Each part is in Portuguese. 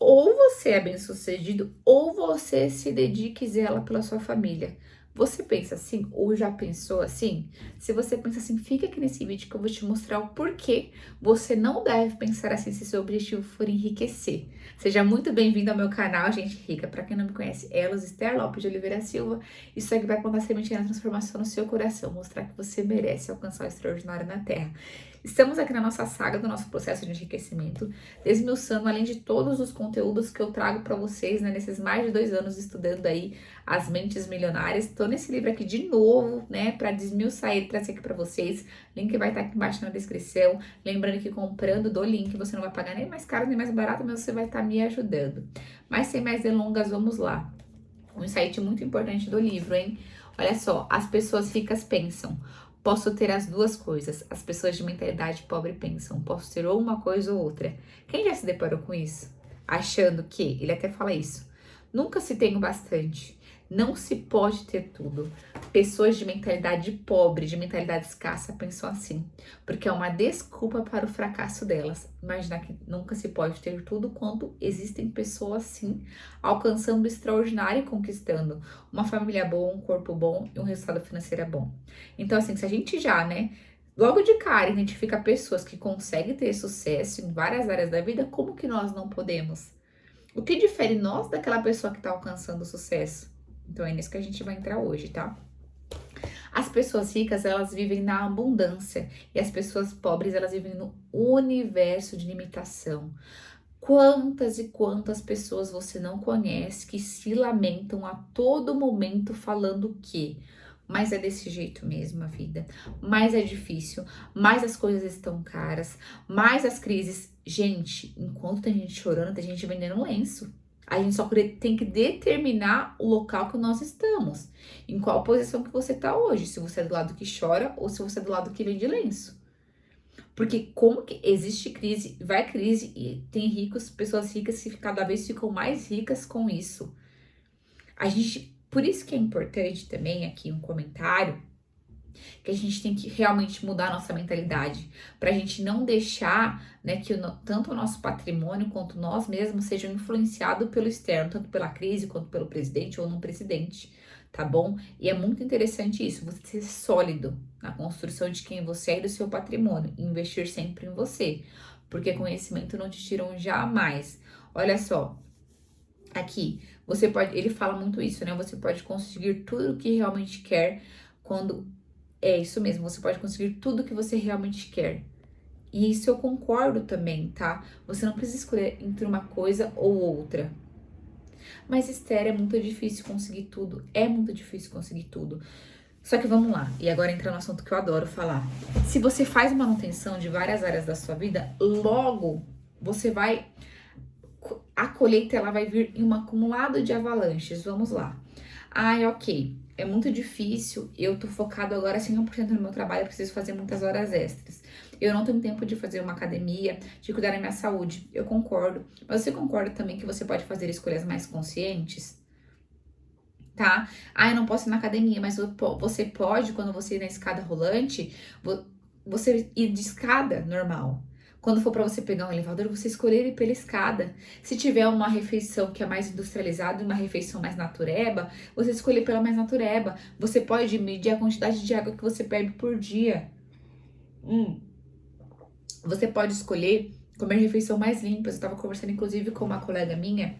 ou você é bem-sucedido, ou você se dedica e zela pela sua família. Você pensa assim ou já pensou assim? Se você pensa assim, fica aqui nesse vídeo que eu vou te mostrar o porquê você não deve pensar assim se seu objetivo for enriquecer. Seja muito bem-vindo ao meu canal, gente rica. Para quem não me conhece, Elos Esther Lopes de Oliveira Silva. Isso aqui vai plantar sementinha na transformação no seu coração, mostrar que você merece alcançar o extraordinário na Terra. Estamos aqui na nossa saga do nosso processo de enriquecimento, desmiuçando além de todos os conteúdos que eu trago para vocês, né, nesses mais de 2 anos estudando aí as mentes milionárias. Tô nesse livro aqui de novo, né, para desmiuçar ele, trazer aqui para vocês. Link vai estar aqui embaixo na descrição. Lembrando que comprando do link você não vai pagar nem mais caro nem mais barato, mas você vai estar me ajudando. Mas sem mais delongas, vamos lá. Um insight muito importante do livro, hein? Olha só, as pessoas ricas pensam: posso ter as duas coisas. As pessoas de mentalidade pobre pensam: posso ter ou uma coisa ou outra. Quem já se deparou com isso? Achando que, ele até fala isso, nunca se tem o bastante. Não se pode ter tudo. Pessoas de mentalidade pobre, de mentalidade escassa, pensam assim, porque é uma desculpa para o fracasso delas. Imaginar que nunca se pode ter tudo, quando existem pessoas assim, alcançando o extraordinário e conquistando uma família boa, um corpo bom e um resultado financeiro bom. Então, assim, se a gente já, né, logo de cara identifica pessoas que conseguem ter sucesso em várias áreas da vida, como que nós não podemos? O que difere nós daquela pessoa que está alcançando o sucesso? Então é nisso que a gente vai entrar hoje, tá? As pessoas ricas, elas vivem na abundância e as pessoas pobres, elas vivem no universo de limitação. Quantas e quantas pessoas você não conhece que se lamentam a todo momento falando que mas é desse jeito mesmo a vida, mais é difícil, mais as coisas estão caras, mais as crises. Gente, enquanto tem gente chorando, tem gente vendendo lenço. A gente só tem que determinar o local que nós estamos, em qual posição que você está hoje, se você é do lado que chora ou se você é do lado que vende lenço. Porque como que existe crise, vai crise e tem ricos, pessoas ricas que cada vez ficam mais ricas com isso. Por isso que é importante também aqui um comentário, que a gente tem que realmente mudar a nossa mentalidade, para a gente não deixar, né, que tanto o nosso patrimônio quanto nós mesmos sejam influenciados pelo externo, tanto pela crise quanto pelo presidente ou não presidente, tá bom? E é muito interessante isso, você ser sólido na construção de quem você é e do seu patrimônio, investir sempre em você, porque conhecimento não te tiram jamais. Olha só, aqui, você pode, ele fala muito isso, né? Você pode conseguir tudo o que realmente quer quando é isso mesmo, você pode conseguir tudo o que você realmente quer. E isso eu concordo também, tá? Você não precisa escolher entre uma coisa ou outra. Mas, Esther, é muito difícil conseguir tudo. É muito difícil conseguir tudo. Só que vamos lá, e agora entra no assunto que eu adoro falar. Se você faz manutenção de várias áreas da sua vida, logo você vai... A colheita, ela vai vir em um acumulado de avalanches. Vamos lá. Ai, ok, é muito difícil, eu tô focado agora 100% no meu trabalho, eu preciso fazer muitas horas extras. Eu não tenho tempo de fazer uma academia, de cuidar da minha saúde. Eu concordo. Mas você concorda também que você pode fazer escolhas mais conscientes? Tá? Ah, eu não posso ir na academia, mas você pode, quando você ir na escada rolante, você ir de escada normal. Quando for para você pegar um elevador, você escolher ir pela escada. Se tiver uma refeição que é mais industrializada e uma refeição mais natureba, você escolher pela mais natureba. Você pode medir a quantidade de água que você bebe por dia. Você pode escolher comer refeição mais limpa. Eu estava conversando, inclusive, com uma colega minha,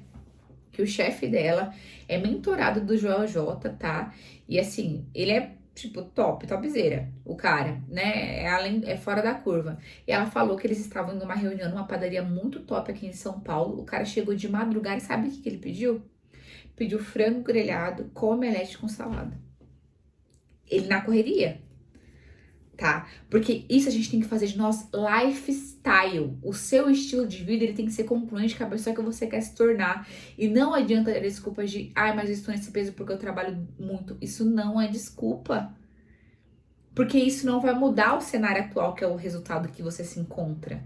que o chefe dela é mentorado do Joel J, tá? E assim, ele é tipo topzera, o cara, né? É fora da curva. E ela falou que eles estavam numa reunião numa padaria muito top aqui em São Paulo. O cara chegou de madrugada e sabe o que ele pediu? Pediu frango grelhado com omelete com salada. Ele na correria, tá? Porque isso a gente tem que fazer de nós lifestyle. O seu estilo de vida, ele tem que ser congruente com a pessoa que você quer se tornar. E não adianta ter desculpas de, ai, mas eu estou nesse peso porque eu trabalho muito. Isso não é desculpa. Porque isso não vai mudar o cenário atual, que é o resultado que você se encontra.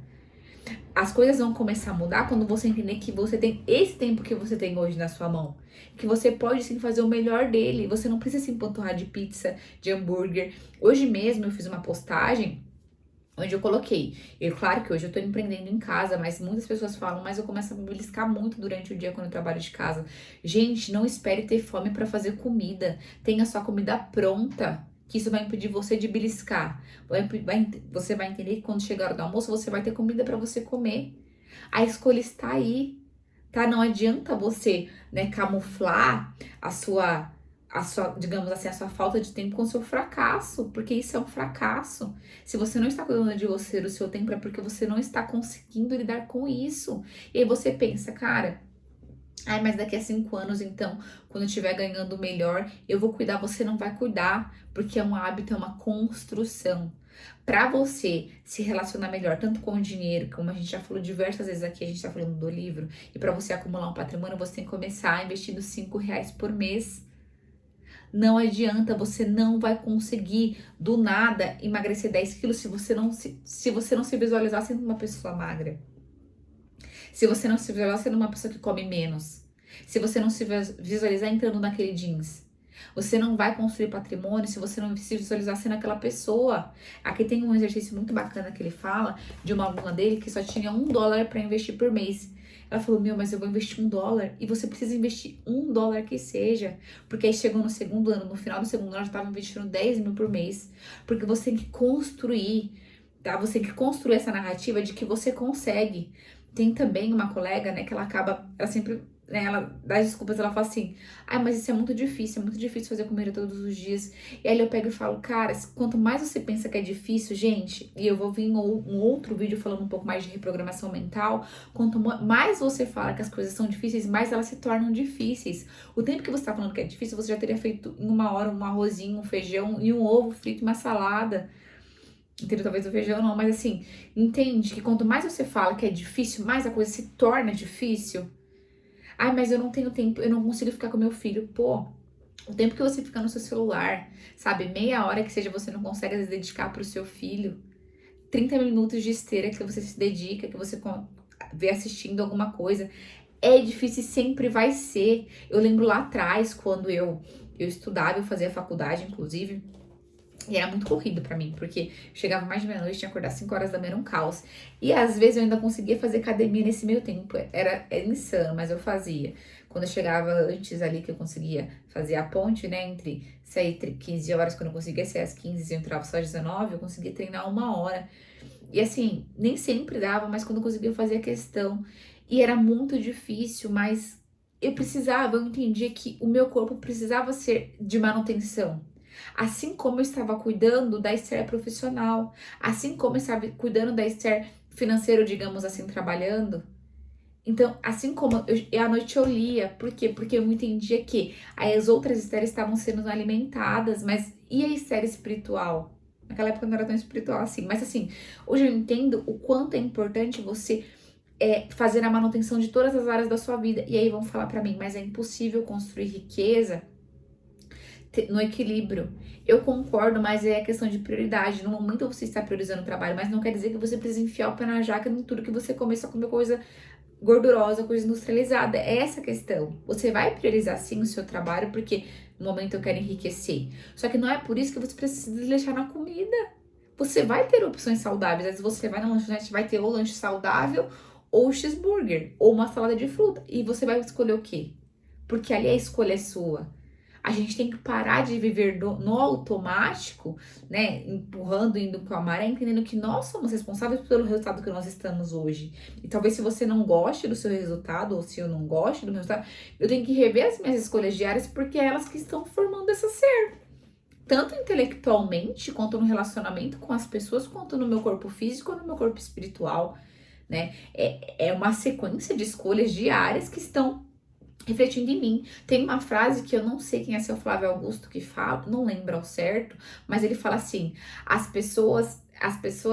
As coisas vão começar a mudar quando você entender que você tem esse tempo que você tem hoje na sua mão. Que você pode sim fazer o melhor dele. Você não precisa se empanturrar de pizza, de hambúrguer. Hoje mesmo eu fiz uma postagem onde eu coloquei. Claro que hoje eu tô empreendendo em casa, mas muitas pessoas falam, mas eu começo a me beliscar muito durante o dia quando eu trabalho de casa. Gente, não espere ter fome para fazer comida. Tenha sua comida pronta. Que isso vai impedir você de beliscar. Você vai entender que quando chegar a hora do almoço, você vai ter comida para você comer. A escolha está aí, tá? Não adianta você, né, camuflar a sua, digamos assim, a sua falta de tempo com o seu fracasso, porque isso é um fracasso. Se você não está cuidando de você, do seu tempo, é porque você não está conseguindo lidar com isso. E aí você pensa, cara, ai, mas daqui a 5 anos, então, quando eu estiver ganhando melhor, eu vou cuidar. Você não vai cuidar, porque é um hábito, é uma construção. Para você se relacionar melhor, tanto com o dinheiro, como a gente já falou diversas vezes aqui, a gente tá falando do livro, e para você acumular um patrimônio, você tem que começar investindo R$ 5 por mês. Não adianta, você não vai conseguir do nada emagrecer 10 quilos se você não se visualizar sendo uma pessoa magra. Se você não se visualizar sendo uma pessoa que come menos. Se você não se visualizar entrando naquele jeans. Você não vai construir patrimônio se você não se visualizar sendo aquela pessoa. Aqui tem um exercício muito bacana que ele fala de uma aluna dele que só tinha $1 para investir por mês. Ela falou, mas eu vou investir $1. E você precisa investir $1 que seja. Porque aí chegou no segundo ano, no final do segundo ano, já estava investindo 10 mil por mês. Porque você tem que construir, tá? Você tem que construir essa narrativa de que você consegue. Tem também uma colega, né, que ela sempre, né, ela dá desculpas, ela fala assim, mas isso é muito difícil fazer comida todos os dias. E aí eu pego e falo, cara, quanto mais você pensa que é difícil, gente, e eu vou vir em um outro vídeo falando um pouco mais de reprogramação mental, quanto mais você fala que as coisas são difíceis, mais elas se tornam difíceis. O tempo que você tá falando que é difícil, você já teria feito em 1 hora um arrozinho, um feijão e um ovo frito e uma salada. Entendeu? Talvez o feijão não, mas assim, entende que quanto mais você fala que é difícil, mais a coisa se torna difícil. Mas eu não tenho tempo, eu não consigo ficar com meu filho. Pô, o tempo que você fica no seu celular, sabe? Meia hora que seja, você não consegue se dedicar pro seu filho. 30 minutos de esteira que você se dedica, que você vê assistindo alguma coisa. É difícil e sempre vai ser. Eu lembro lá atrás, quando eu estudava, eu fazia faculdade, inclusive. E era muito corrido pra mim, porque chegava mais de meia-noite, tinha que acordar 5 horas da manhã, era um caos. E às vezes eu ainda conseguia fazer academia nesse meio tempo. Era insano, mas eu fazia. Quando eu chegava antes ali, que eu conseguia fazer a ponte, né, entre sair 15 horas, quando eu conseguia sair às 15 e eu entrava só às 19, eu conseguia treinar 1 hora. E assim, nem sempre dava, mas quando eu conseguia fazer a questão. E era muito difícil, mas eu entendia que o meu corpo precisava ser de manutenção. Assim como eu estava cuidando da Esther profissional, assim como eu estava cuidando da Esther financeiro, digamos assim, trabalhando. Então, assim como à noite eu lia, por quê? Porque eu entendia que as outras Estéres estavam sendo alimentadas, mas e a Esther espiritual? Naquela época não era tão espiritual assim, mas assim, hoje eu entendo o quanto é importante você fazer a manutenção de todas as áreas da sua vida. E aí vão falar pra mim, mas é impossível construir riqueza no equilíbrio. Eu concordo, mas é questão de prioridade. No momento você está priorizando o trabalho, mas não quer dizer que você precisa enfiar o pé na jaca em tudo que você começa a comer coisa gordurosa, coisa industrializada. É essa a questão. Você vai priorizar sim o seu trabalho, porque no momento eu quero enriquecer. Só que não é por isso que você precisa deixar na comida. Você vai ter opções saudáveis. Às vezes você vai na lanchonete, vai ter ou lanche saudável, ou cheeseburger, ou uma salada de fruta. E você vai escolher o quê? Porque ali a escolha é sua. A gente tem que parar de viver no automático, né? Empurrando, indo com a maré, entendendo que nós somos responsáveis pelo resultado que nós estamos hoje. E talvez se você não goste do seu resultado, ou se eu não goste do meu resultado, eu tenho que rever as minhas escolhas diárias, porque é elas que estão formando esse ser. Tanto intelectualmente, quanto no relacionamento com as pessoas, quanto no meu corpo físico, ou no meu corpo espiritual, né? É uma sequência de escolhas diárias que estão refletindo em mim. Tem uma frase que eu não sei quem é seu Flávio Augusto que fala, não lembro ao certo, mas ele fala assim: as pessoas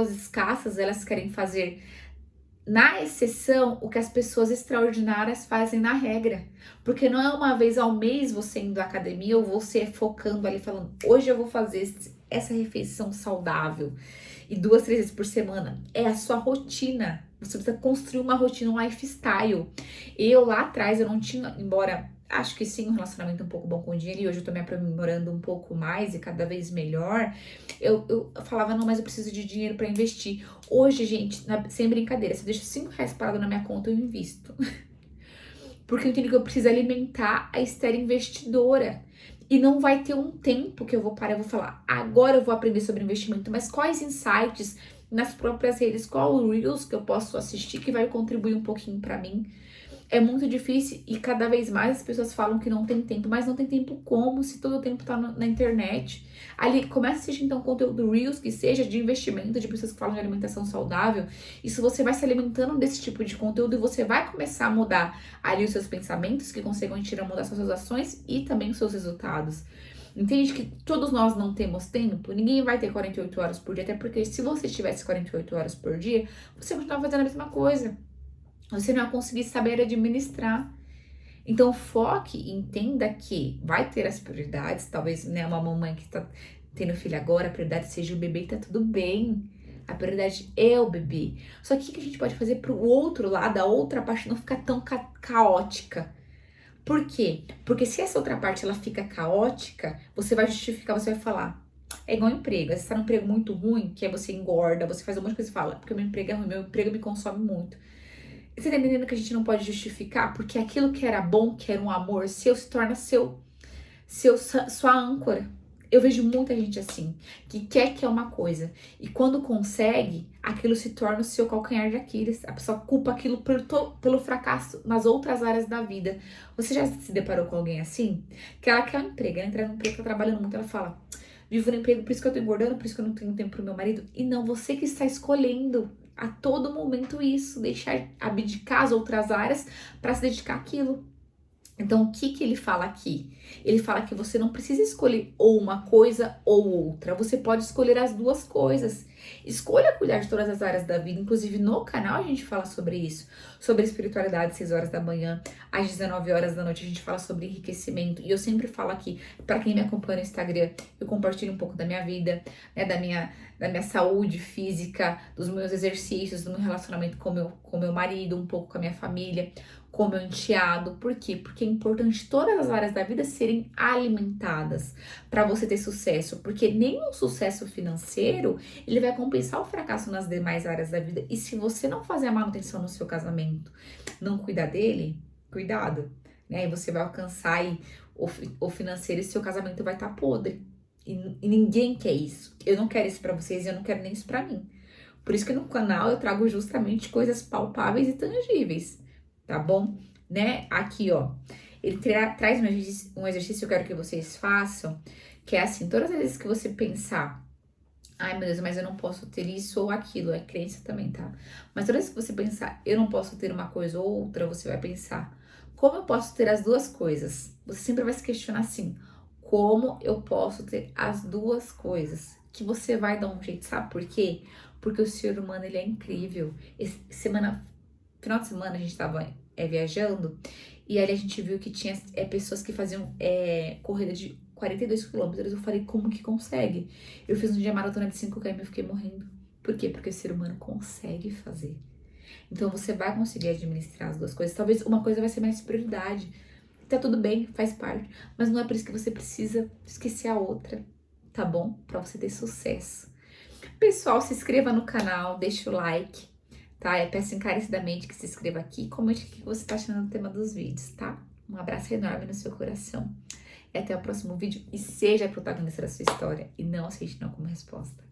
escassas, elas querem fazer na exceção o que as pessoas extraordinárias fazem na regra. Porque não é uma vez ao mês você indo à academia ou você focando ali falando, hoje eu vou fazer essa refeição saudável e 2, 3 vezes por semana. É a sua rotina. Você precisa construir uma rotina, um lifestyle. Eu lá atrás, eu não tinha, embora acho que sim, um relacionamento um pouco bom com dinheiro, e hoje eu tô me aprimorando um pouco mais e cada vez melhor. Eu falava, não, mas eu preciso de dinheiro pra investir. Hoje, gente, sem brincadeira, se eu deixo R$ 5 parado na minha conta, eu invisto. Porque eu entendo que eu preciso alimentar a Esther investidora. E não vai ter um tempo que eu vou parar e vou falar, agora eu vou aprender sobre investimento, mas quais insights nas próprias redes, qual o Reels que eu posso assistir que vai contribuir um pouquinho pra mim. É muito difícil e cada vez mais as pessoas falam que não tem tempo, mas não tem tempo como se todo o tempo tá na internet. Ali, começa a assistir então conteúdo Reels, que seja de investimento, de pessoas que falam de alimentação saudável. Isso você vai se alimentando desse tipo de conteúdo e você vai começar a mudar ali os seus pensamentos, que conseguem tirar, mudar suas ações e também os seus resultados. Entende que todos nós não temos tempo? Ninguém vai ter 48 horas por dia, até porque se você tivesse 48 horas por dia, você continuava fazendo a mesma coisa. Você não vai conseguir saber administrar. Então, foque e entenda que vai ter as prioridades. Talvez, né, uma mamãe que tá tendo filho agora, a prioridade seja o bebê e tá tudo bem. A prioridade é o bebê. Só que o que a gente pode fazer pro outro lado, a outra parte não ficar tão caótica? Por quê? Porque se essa outra parte ela fica caótica, você vai justificar, você vai falar. É igual emprego. Você tá num emprego muito ruim, que aí você engorda, você faz um monte de coisa e fala, porque meu emprego é ruim, meu emprego me consome muito. Você tá entendendo que a gente não pode justificar? Porque aquilo que era bom, que era um amor seu, se torna sua âncora. Eu vejo muita gente assim, que é uma coisa. E quando consegue, aquilo se torna o seu calcanhar de Aquiles. A pessoa culpa aquilo pelo fracasso nas outras áreas da vida. Você já se deparou com alguém assim? Que ela quer um emprego, ela entra no emprego, tá trabalhando muito, ela fala, vivo no emprego, por isso que eu tô engordando, por isso que eu não tenho tempo pro meu marido. E não, você que está escolhendo a todo momento isso, deixar abdicar as outras áreas para se dedicar àquilo. Então, o que ele fala aqui? Ele fala que você não precisa escolher ou uma coisa ou outra. Você pode escolher as duas coisas. Escolha cuidar de todas as áreas da vida. Inclusive, no canal a gente fala sobre isso. Sobre espiritualidade, 6 horas da manhã. Às 19 horas da noite a gente fala sobre enriquecimento. E eu sempre falo aqui, para quem me acompanha no Instagram, eu compartilho um pouco da minha vida, né, da minha saúde física, dos meus exercícios, do meu relacionamento com meu marido, um pouco com a minha família, com meu enteado. Por quê? Porque é importante todas as áreas da vida serem alimentadas para você ter sucesso, porque nenhum sucesso financeiro ele vai compensar o fracasso nas demais áreas da vida. E se você não fazer a manutenção no seu casamento, não cuidar dele, cuidado, né? E você vai alcançar aí o financeiro e seu casamento vai estar podre. E ninguém quer isso. Eu não quero isso para vocês e eu não quero nem isso para mim. Por isso que no canal eu trago justamente coisas palpáveis e tangíveis, tá bom? Né? Aqui, ó, ele traz um exercício que eu quero que vocês façam, que é assim, todas as vezes que você pensar, ai meu Deus, mas eu não posso ter isso ou aquilo, é crença também, tá? Mas todas as vezes que você pensar, eu não posso ter uma coisa ou outra, você vai pensar, como eu posso ter as duas coisas? Você sempre vai se questionar assim, como eu posso ter as duas coisas? Que você vai dar um jeito, sabe por quê? Porque o ser humano, ele é incrível. Final de semana a gente tava viajando e aí a gente viu que tinha pessoas que faziam corrida de 42 quilômetros. Eu falei, como que consegue? Eu fiz um dia maratona de 5 km e eu fiquei morrendo. Por quê? Porque o ser humano consegue fazer. Então você vai conseguir administrar as duas coisas. Talvez uma coisa vai ser mais prioridade. Tá tudo bem, faz parte. Mas não é por isso que você precisa esquecer a outra, tá bom? Pra você ter sucesso. Pessoal, se inscreva no canal, deixa o like, tá? Eu peço encarecidamente que se inscreva aqui e comente o que você tá achando do tema dos vídeos, tá? Um abraço enorme no seu coração. E até o próximo vídeo. E seja a protagonista da sua história. E não aceite não como resposta.